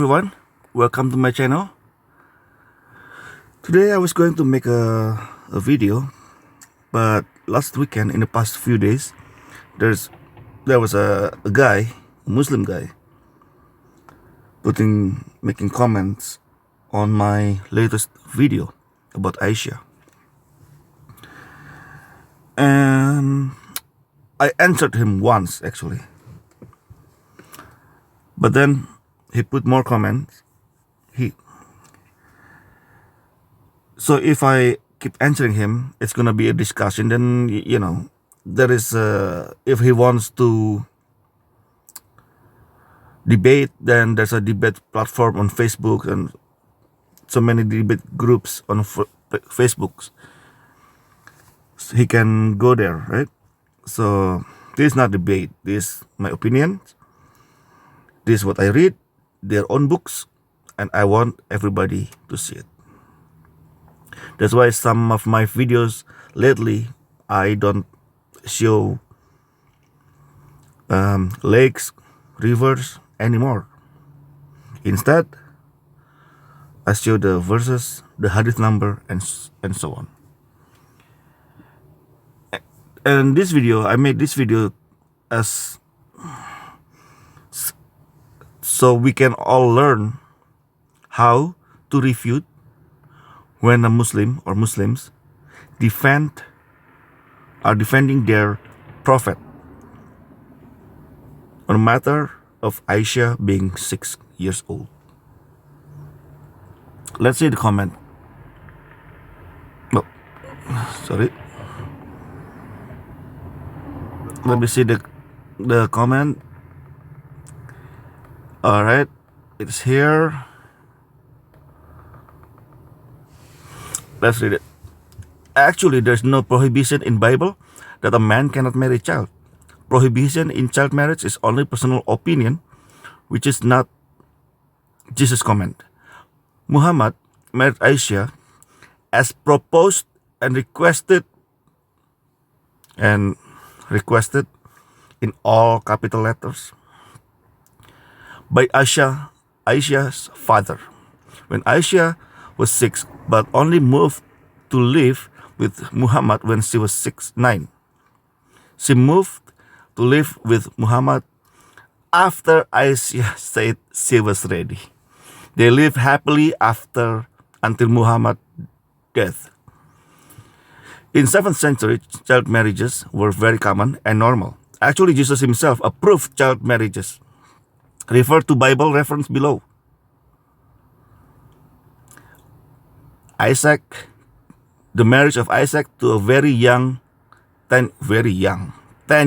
Everyone, welcome to my channel. Today I was going to make a video, but last weekend, in the past few days, there was a guy, a Muslim guy, making comments on my latest video about Aisha, and I answered him once actually, but then he put more comments. So if I keep answering him, it's gonna be a discussion. Then there is if he wants to debate, then there's a debate platform on Facebook and so many debate groups on Facebook. So he can go there, right? So this is not debate. This is my opinion. This is what I read, their own books, and I want everybody to see it. That's why some of my videos lately, I don't show lakes, rivers anymore. Instead, I show the verses, the hadith number, and so on. And this video, I made this video as so we can all learn how to refute when a Muslim or Muslims are defending their prophet on a matter of Aisha being 6 years old. Let's see the comment. Oh, sorry. Let me see the comment. All right, it's here. Let's read it. Actually, there's no prohibition in Bible that a man cannot marry a child. Prohibition in child marriage is only personal opinion, which is not Jesus' comment. Muhammad married Aisha as proposed and requested in all capital letters by Aisha's father. When Aisha was 6, but only moved to live with Muhammad when she was 9. She moved to live with Muhammad after Aisha said she was ready. They lived happily until Muhammad's death. In 7th century, child marriages were very common and normal. Actually, Jesus himself approved child marriages. Refer to Bible reference below. The marriage of Isaac to a very young, 10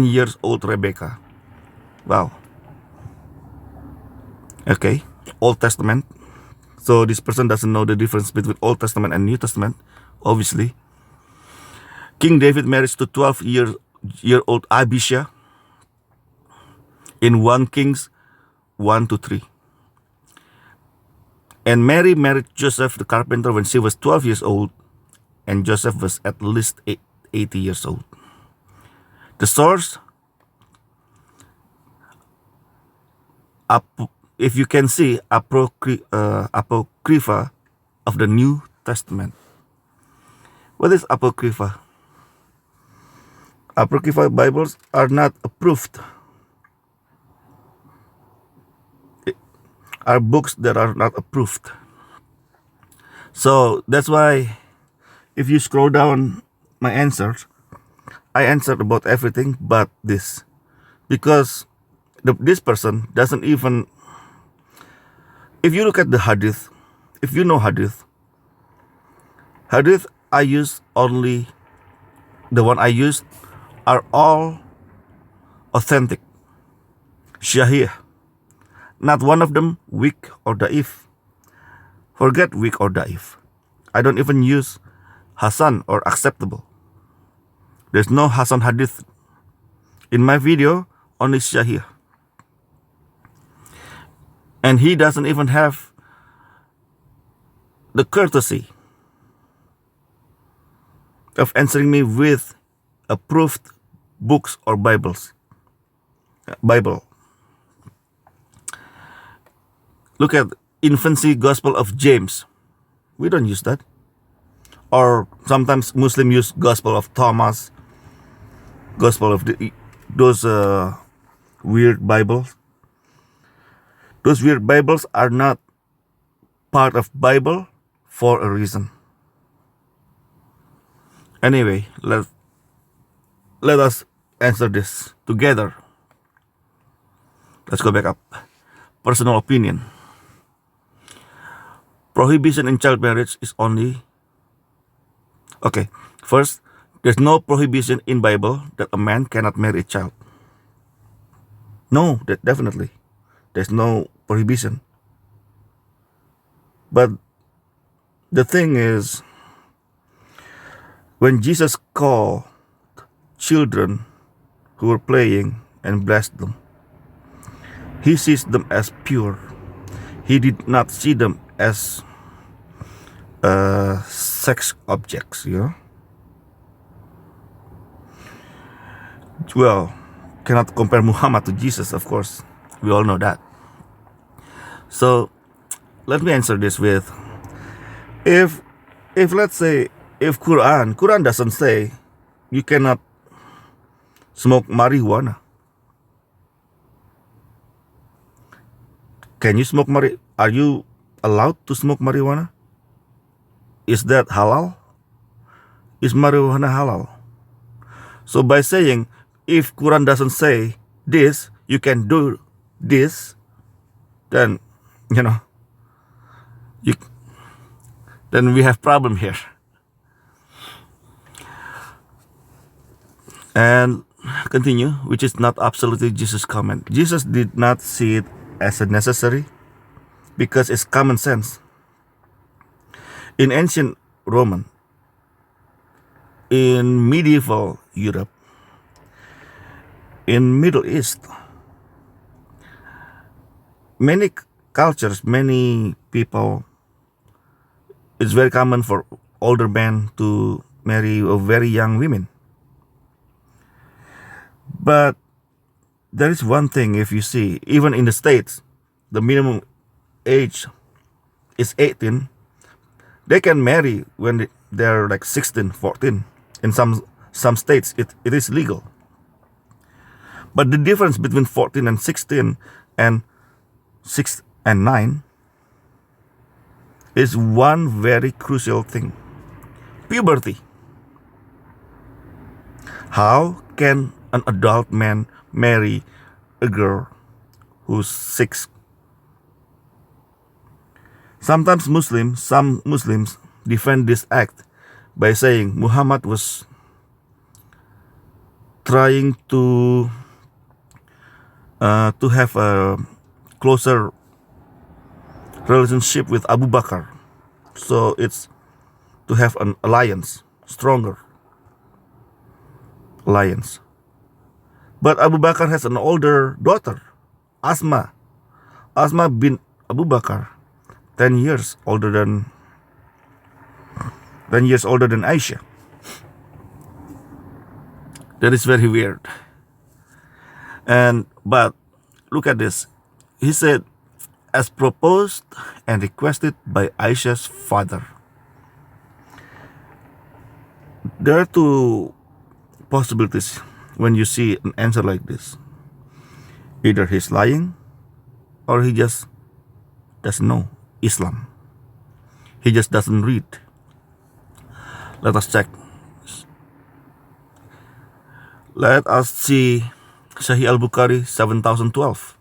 years old Rebecca. Wow. Okay, Old Testament. So this person doesn't know the difference between Old Testament and New Testament, obviously. King David married to 12-year-old Abishag in 1 Kings 1-3. And Mary married Joseph the carpenter when she was 12 years old, and Joseph was at least 80 years old. The source, if you can see, Apocrypha of the New Testament. What is Apocrypha? Apocrypha Bibles are not approved. Are books that are not approved. So that's why if you scroll down my answers, I answered about everything but this. Because this person doesn't even, if you look at the hadith, if you know hadith I use only, the one I used are all authentic, Shahih. Not one of them weak or da'if. Forget weak or da'if. I don't even use Hasan or acceptable. There's no Hasan hadith. In my video, only Shahih. And he doesn't even have the courtesy of answering me with approved books or Bible. Look at infancy gospel of James. We don't use that. Or sometimes Muslim use gospel of Thomas, gospel of those weird Bibles. Those weird Bibles are not part of Bible for a reason. Anyway, let us answer this together. Let's go back up. Personal opinion. Prohibition in child marriage is only... Okay, first, there's no prohibition in Bible that a man cannot marry a child. No, definitely. There's no prohibition. But the thing is, when Jesus called children who were playing and blessed them, he sees them as pure. He did not see them as sex objects, Well, cannot compare Muhammad to Jesus, of course. We all know that. So, let me answer this with, if let's say, if Quran doesn't say you cannot smoke marijuana. Can you smoke marijuana? Are you allowed to smoke marijuana? Is that halal? Is marijuana halal? So by saying, if Quran doesn't say this, you can do this, then, then we have problem here. And continue, which is not absolutely Jesus' comment. Jesus did not see it as a necessary because it's common sense. In ancient Roman, in medieval Europe, in Middle East, many cultures, many people, it's very common for older men to marry very young women. But there is one thing, if you see, even in the States, the minimum age is 18. They can marry when they're like 16, 14. In some states, it is legal. But the difference between 14 and 16 and 6 and 9 is one very crucial thing. Puberty. How can an adult man marry a girl who's 6? Some Muslims defend this act by saying Muhammad was trying to have a closer relationship with Abu Bakr. So it's to have an alliance, stronger alliance. But Abu Bakr has an older daughter, Asma bin Abu Bakr, 10 years older than Aisha. That is very weird. But look at this. He said, as proposed and requested by Aisha's father. There are two possibilities when you see an answer like this. Either he's lying or he just doesn't know Islam. He just doesn't read. Let us check. Let us see Sahih al-Bukhari 7012.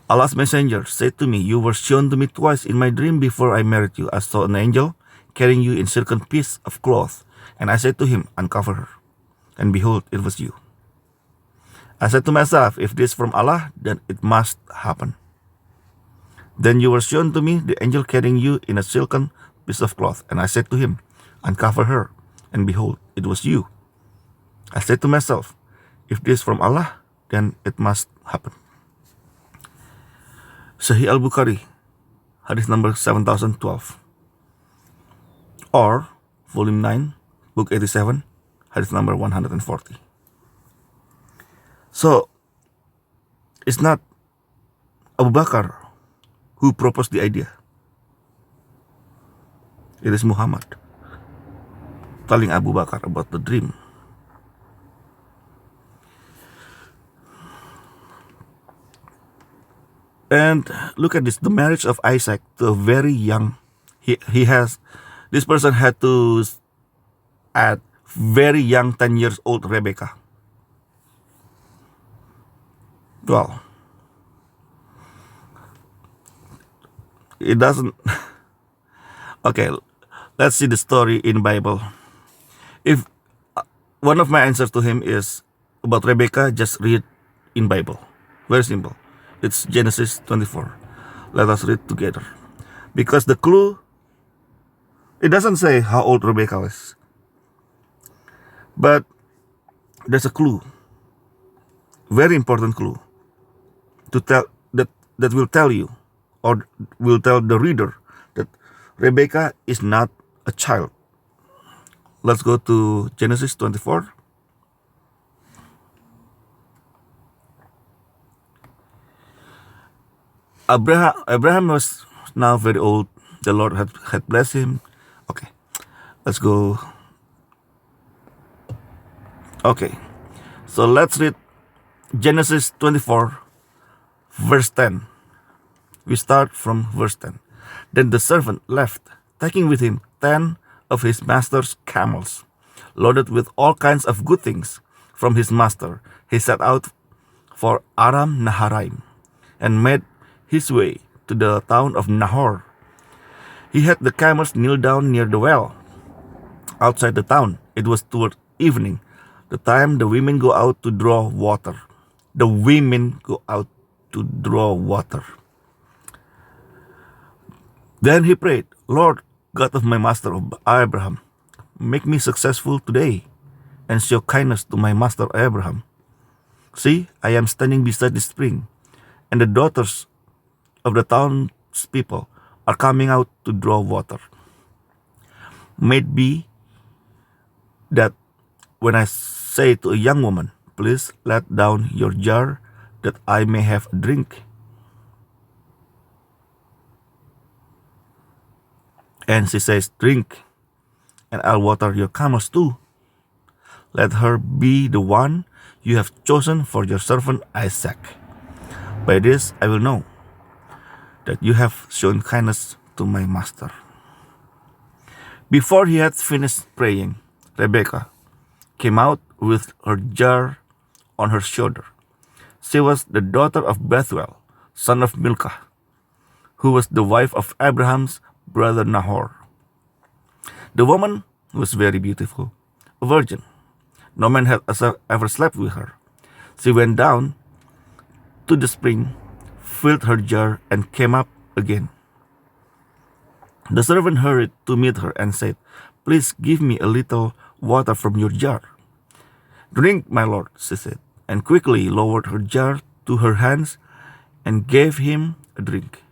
Allah's messenger said to me, you were shown to me twice in my dream before I married you. I saw an angel carrying you in silken piece of cloth. And I said to him, uncover her. And behold, it was you. I said to myself, if this is from Allah, then it must happen. Then you were shown to me the angel carrying you in a silken piece of cloth. And I said to him, uncover her. And behold, it was you. I said to myself, if this is from Allah, then it must happen. Sahih al-Bukhari, hadith number 7012. Or, volume 9, book 87, hadith number 140. So, it's not Abu Bakr who proposed the idea. It is Muhammad telling Abu Bakar about the dream. And look at this, the marriage of Isaac to a very young, this person had to add very young 10 years old Rebecca. Well, it doesn't, okay, let's see the story in Bible. If one of my answers to him is about Rebecca, just read in Bible. Very simple. It's Genesis 24. Let us read together. Because the clue, it doesn't say how old Rebecca was. But there's a clue. Very important clue. To tell that will tell you, or will tell the reader, that Rebecca is not a child. Let's go to Genesis 24. Abraham was now very old. The Lord had blessed him. Okay, let's go. Okay, so let's read Genesis 24, verse 10. We start from verse 10. Then the servant left, taking with him 10 of his master's camels, loaded with all kinds of good things from his master. He set out for Aram Naharaim and made his way to the town of Nahor. He had the camels kneel down near the well outside the town. It was toward evening, the time the women go out to draw water. The women go out to draw water. Then he prayed, Lord, God of my master Abraham, make me successful today and show kindness to my master Abraham. See, I am standing beside the spring, and the daughters of the townspeople are coming out to draw water. May it be that when I say to a young woman, please let down your jar that I may have a drink, and she says, drink, and I'll water your camels too. Let her be the one you have chosen for your servant Isaac. By this I will know that you have shown kindness to my master. Before he had finished praying, Rebekah came out with her jar on her shoulder. She was the daughter of Bethuel, son of Milcah, who was the wife of Abraham's brother Nahor. The woman was very beautiful, a virgin. No man had ever slept with her. She went down to the spring, filled her jar, and came up again. The servant hurried to meet her and said, please give me a little water from your jar. Drink, my lord, she said, and quickly lowered her jar to her hands and gave him a drink.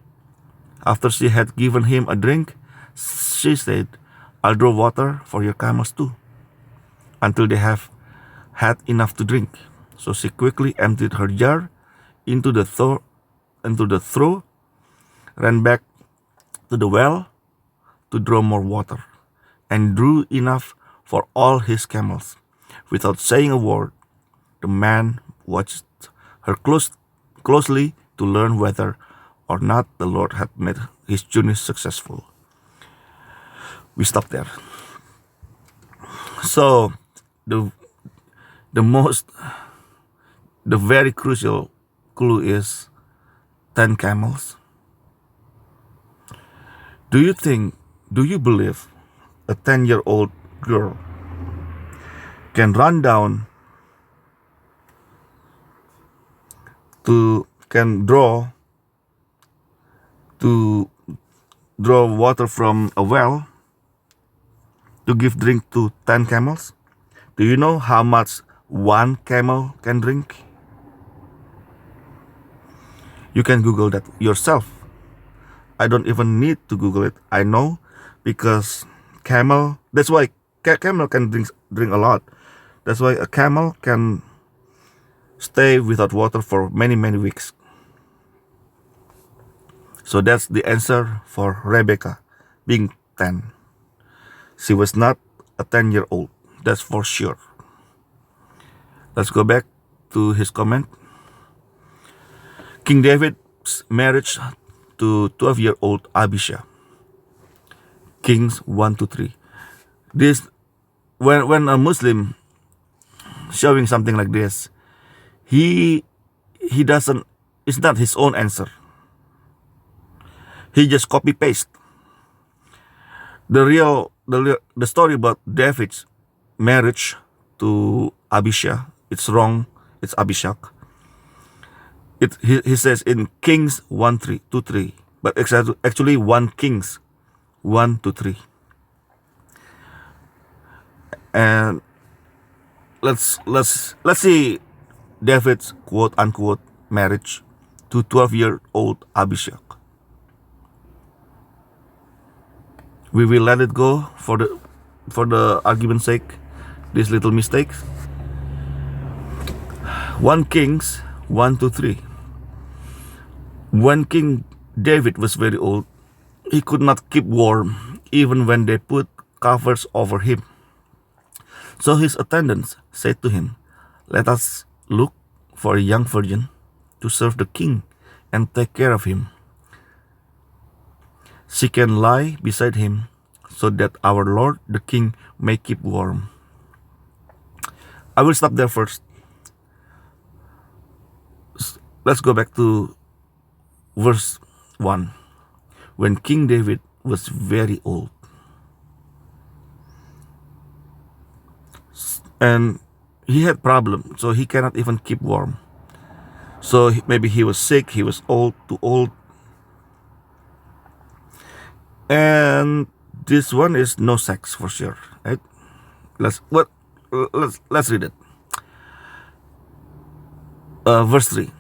After she had given him a drink, she said, I'll draw water for your camels too, until they have had enough to drink. So she quickly emptied her jar into the trough, ran back to the well to draw more water, and drew enough for all his camels. Without saying a word, the man watched her closely to learn whether or not the Lord had made his journey successful. We stop there. So the very crucial clue is 10 camels. Do you believe a 10-year-old girl can run down can draw water from a well to give drink to 10 camels? Do you know how much one camel can drink? You can Google that yourself. I don't even need to Google it. I know, because that's why camel can drink a lot. That's why a camel can stay without water for many, many weeks. So that's the answer for Rebecca being 10. She was not a 10-year-old. That's for sure. Let's go back to his comment. King David's marriage to 12-year-old Abishag. Kings 1 to 3. This when a Muslim showing something like this, he doesn't, it's not his own answer. He just copy paste. The story about David's marriage to Abishag, it's wrong. It's Abishag. He says in Kings 1 3 to 3, but actually 1 Kings 1 to 3. And let's see David's quote unquote marriage to 12-year-old Abishag. We will let it go for the argument's sake, these little mistakes. 1 Kings 1 to 3. When King David was very old, he could not keep warm even when they put covers over him. So his attendants said to him, "Let us look for a young virgin to serve the king and take care of him. She can lie beside him so that our lord the king may keep warm." I will stop there first. Let's go back to verse 1. When King David was very old, and he had problems, so he cannot even keep warm. So maybe he was sick, he was too old. And this one is no sex for sure, right? Let's read it. Verse 3.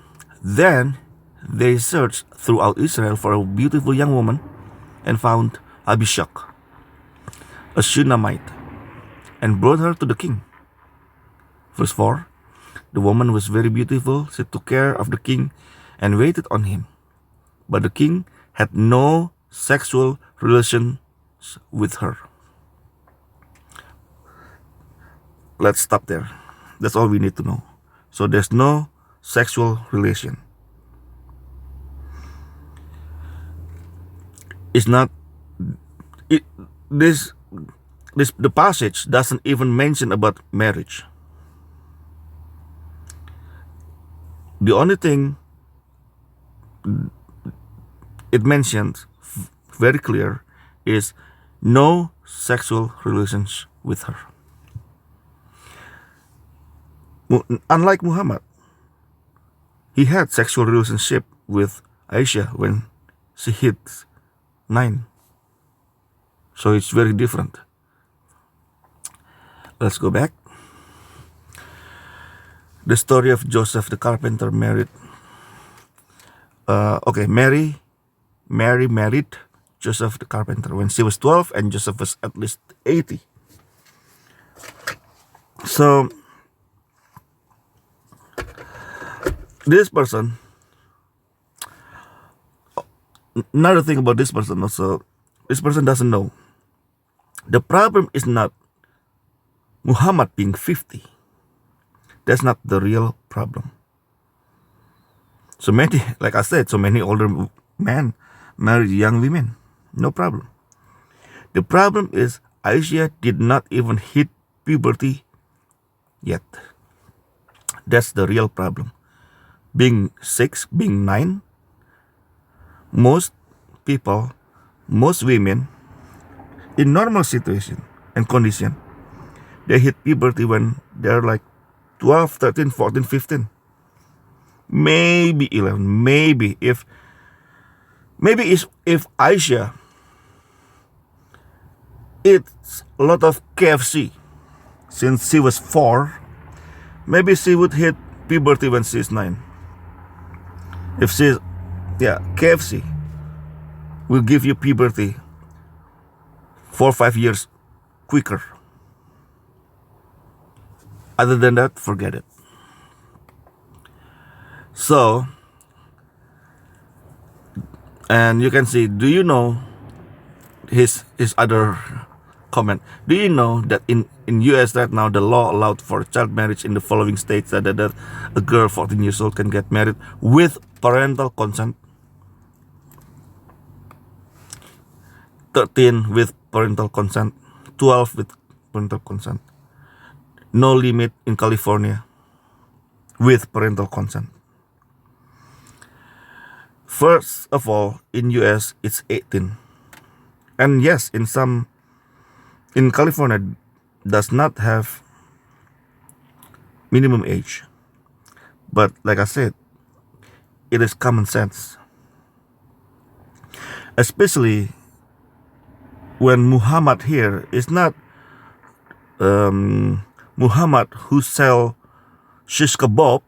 Then they searched throughout Israel for a beautiful young woman and found Abishag, a Shunammite, and brought her to the king. Verse 4. The woman was very beautiful. She took care of the king and waited on him. But the king had no sexual relations with her. Let's stop there. That's all we need to know. So there's no sexual relation. It's not the passage doesn't even mention about marriage. The only thing it mentions very clear is no sexual relations with her. Unlike Muhammad, he had sexual relationship with Aisha when she hit 9. So it's very different. Let's go back. The story of Joseph the carpenter married. Mary married Joseph the carpenter when she was 12 and Joseph was at least 80. So this person, another thing about this person also, this person doesn't know. The problem is not Muhammad being 50. That's not the real problem. So many, like I said, so many older men married young women. No problem. The problem is Aisha did not even hit puberty yet. That's the real problem. Being 6, being 9, most people, most women, in normal situation and condition, they hit puberty when they're like 12, 13, 14, 15. Maybe 11. Maybe if Aisha eats a lot of KFC since she was 4, maybe she would hit puberty when she's 9. If she's, KFC will give you puberty 4 or 5 years quicker. Other than that, forget it. So And you can see, do you know his other comment? Do you know that in US right now the law allowed for child marriage in the following states, that a girl 14 years old can get married with parental consent, 13 with parental consent, 12 with parental consent. No limit in California with parental consent. First of all, in US it's 18. And yes, in California does not have minimum age. But like I said, it is common sense. Especially when Muhammad here is not Muhammad who sell shish kebab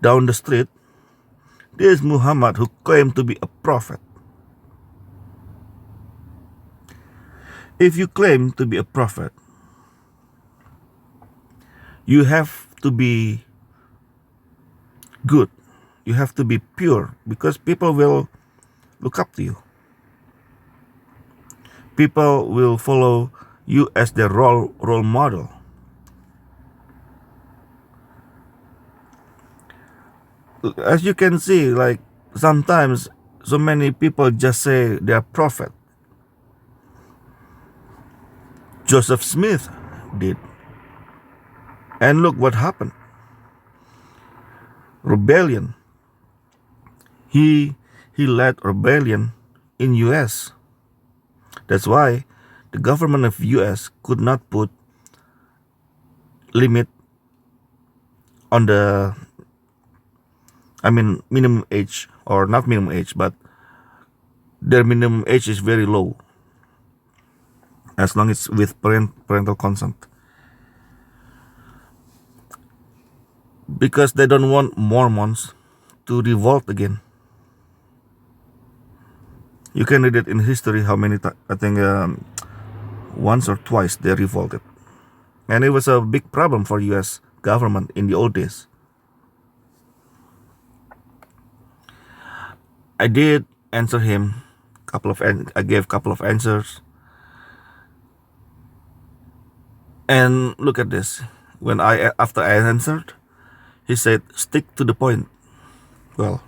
down the street. This is Muhammad who claimed to be a prophet. If you claim to be a prophet, you have to be good. You have to be pure, because people will look up to you. People will follow you as their role model. As you can see, like sometimes so many people just say they're prophet. Joseph Smith did. And look what happened. Rebellion. He led rebellion in US. That's why the government of US could not put limit on the minimum age, or not minimum age, but their minimum age is very low, as long as with parental consent, because they don't want Mormons to revolt again. You can read it in history how many I think once or twice they revolted, and it was a big problem for US government in the old days. I did answer him I gave couple of answers. And look at this. After I answered, he said, stick to the point. Well,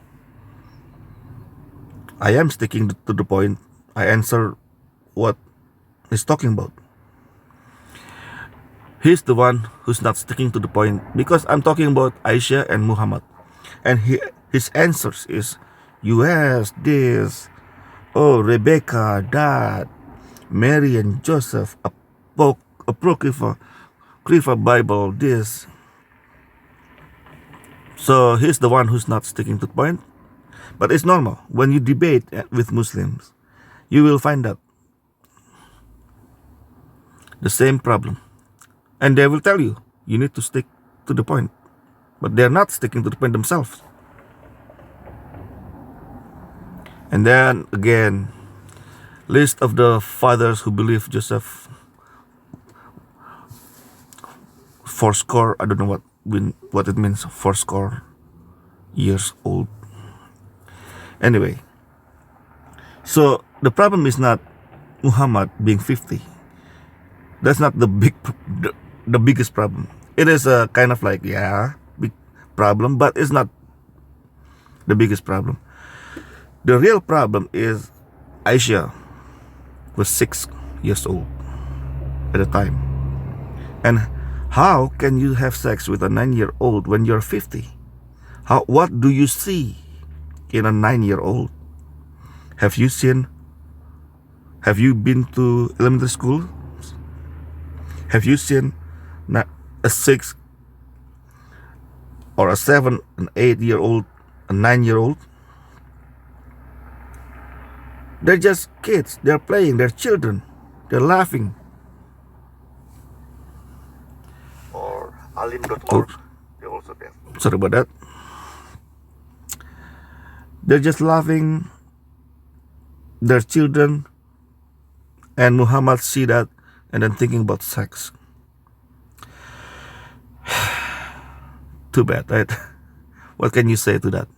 I am sticking to the point. I answer what he's talking about. He's the one who's not sticking to the point, because I'm talking about Aisha and Muhammad. And his answers is, US this, Rebecca that, Mary and Joseph, Apocrypha Bible this. So he's the one who's not sticking to the point. But it's normal. When you debate with Muslims, you will find out the same problem. And they will tell you, you need to stick to the point. But they're not sticking to the point themselves. And then again, list of the fathers who believe Joseph fourscore, I don't know what it means, fourscore years old. Anyway, so the problem is not Muhammad being 50. That's not the biggest problem. It is a kind of like, big problem, but it's not the biggest problem. The real problem is Aisha was 6 years old at the time. And how can you have sex with a 9-year-old when you're 50? What do you see in a 9-year-old? Have you been to elementary school? Have you seen a 6 or a 7, an 8-year-old, a 9-year-old? They're just kids. They're playing. They're children. They're laughing. Or alim.org. They're also there. Sorry about that. They're just laughing. They're children. And Muhammad see that and then thinking about sex. Too bad, right? What can you say to that?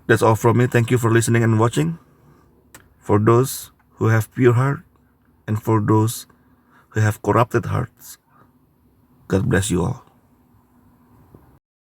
That's all from me. Thank you for listening and watching. For those who have pure heart and for those who have corrupted hearts, God bless you all.